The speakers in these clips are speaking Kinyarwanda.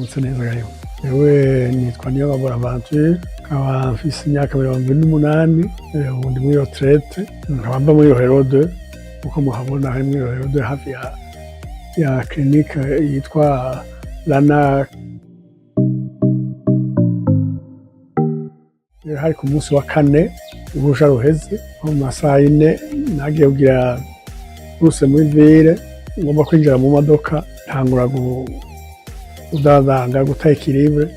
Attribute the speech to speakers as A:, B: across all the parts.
A: Mwaramutse neza gayo. Yewe nitwa Niyongabo Bonaventure, nkaba mfise imyaka 28, ubu ndi muri retraite, nkaba mba muri Rohero 2, uko muhabona hari muri Rohero 2 hafi ya clinique yitwa Lana. Hari ku munsi wa kane ubusha ruheze mu masaha 4 nagiye kugira ruse muri ville, ngomba kwinjira mu modoka ntangura udadanga guta equilibre,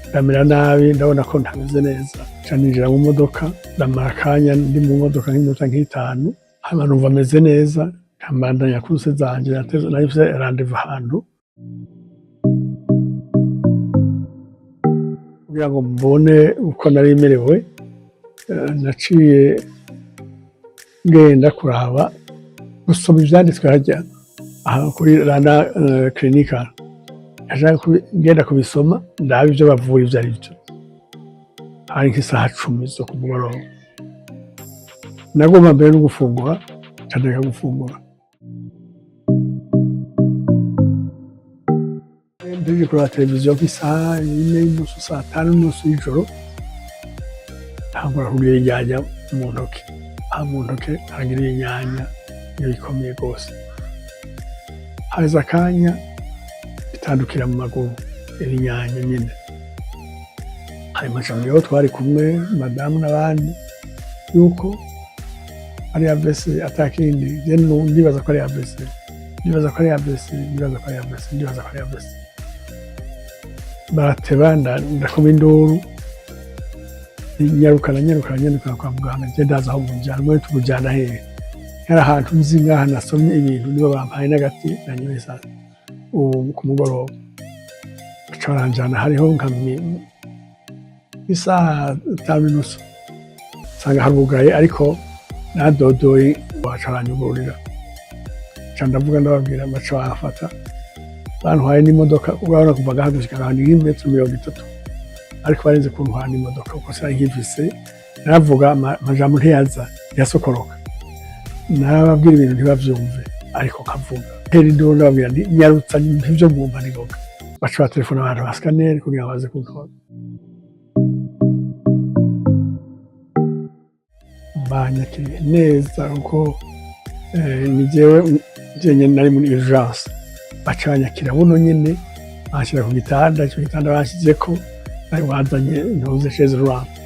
A: ndamera nabi, ndabona ko ntameze neza, caninjira mu modoka, ndamara akanya ndi mu modoka nk'iminota nk'itanu, hama numva meze neza, nkambandanya kuruse zanje nahise rendez-vous ahantu kugira ngo mbone uko nari merewe. Naciye ngenda kuraba gusoma ivyanditswe harya aha kuri Rana clinique, ngenda kubisoma ndaba ivyo bavura ivyo arivyo. Hari nk'isaha 10 zo ku mugoroba, nagomba mbere no gufungura, ndeka gufungura. Ndije kuri televiziyo nk'isaha 4:30 saa 5:30 y'ijoro, ntangura kugira inyanya mu ntoke. Mu ntoke hagira inyanya bikomeye rwose, haza akanya bitandukira mu maguru ibinyanya nyine. Hanyuma nshamiyeho twari kumwe madamu n'abandi yuko ari AVC atakindi, ndibaza ko ari AVC, barateba ndakoma induru, nyarukana kwa muganga, nje ndaza aho mujyana, mwe tujyana hehe? Hari ahantu nzi ngaha nasomye ibintu nibo bampaye n'agati nanyoye saa ku mugoroba, baranjana hariho nka isaha 5:30 nsanga harugaye, ariko nadodoye bacaranyugurira, ndavuga ndababwira baca bafata bantwaye n'imodoka, urabona kuva ngaha gushika ahantu 1.30 m, ariko barenze kuntwara n'imodoka kuko sari nkivise. Naravuga amajambo ntiyaza yasokoroka, narababwira ibintu ntibavyumve, ariko kavuga heri ndo ndababwira ndi nyarutsa ivyo mwumva nigoga. Baca batelefona abantu ba scanner kugira baze kuntora, banyakiriye neza kuko ni jewe nyene nari muri urgence. Baca banyakira buno nyene, bashyira ku gitanda, icyo gitanda bashyizeko ari wazanye ntuze chaise roulante,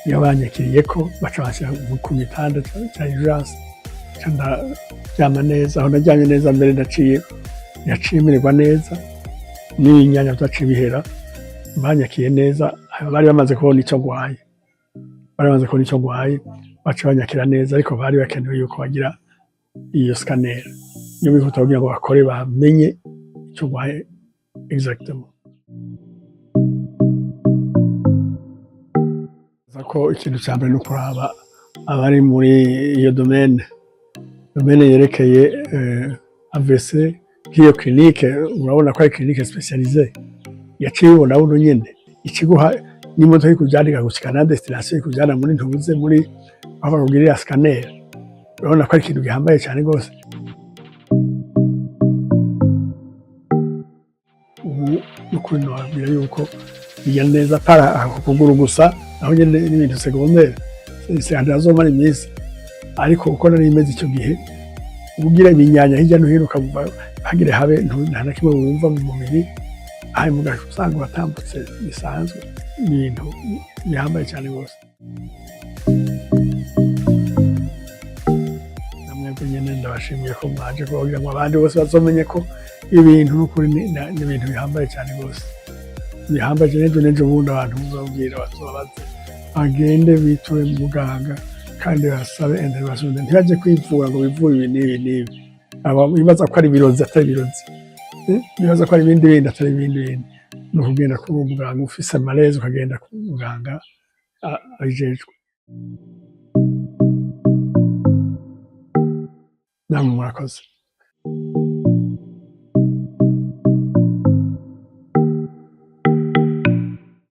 A: niyo banyakiriyeko. Baca bashyira ku gitanda cya urgence, ndaryama neza. Aho naryamye neza mbere naciye mererwa neza, n'inyanya zaciye bihera, banyakiye neza. Bari bamaze kubona icyo ngwaye, baca banyakira neza, ariko bari bakenewe yuko bagira iyo scanner yo bihuta kugira ngo bakore bamenye icyo ngwaye exactement. Zako ikintu cya mbere no kuraba abari muri iyo domaine yerekeye AVC nk'iyo clinique. Urabona ko ari clinique spécialisée, yaciye ubona buno nyene ikiguha n'imodoka yo kujyana gushika na destination yo kujyana muri ntubuze muri aho bakugirira scanner. Urabona ko ari ikintu gihambaye cyane rwose. Ubu n'ukuri nababwira yuko bijya neza para kuguru gusa, aho nyene n'ibintu secondaire azomara iminsi, ariko uko nari imeze icyo gihe ubugira ibinyanya hirya no hino ukavuga hagire habe nta na kimwe wumva mu mubiri, aho mugaje usanga watambutse bisanzwe, ibintu bihambaye cyane rwose. Namwe nyene ndabashimiye ko mwaje kugira ngo abandi bose bazomenye ko ibintu n'ukuri n'ibintu bihambaye cyane rwose, bihambaye n'ejo bundi abantu bazabwira bazobaze bagende biture mu muganga kandi basabe intervention, ntibaje kwivura ngo bivure ibi n'ibi. Bibaza ko ari ibirozi atari ibirozi, bibaza ko ari ibindi bindi atari ibindi. Ni ukugenda ku muganga ufise malaise, ukagenda ku muganga abijejwe. Namwe murakoze.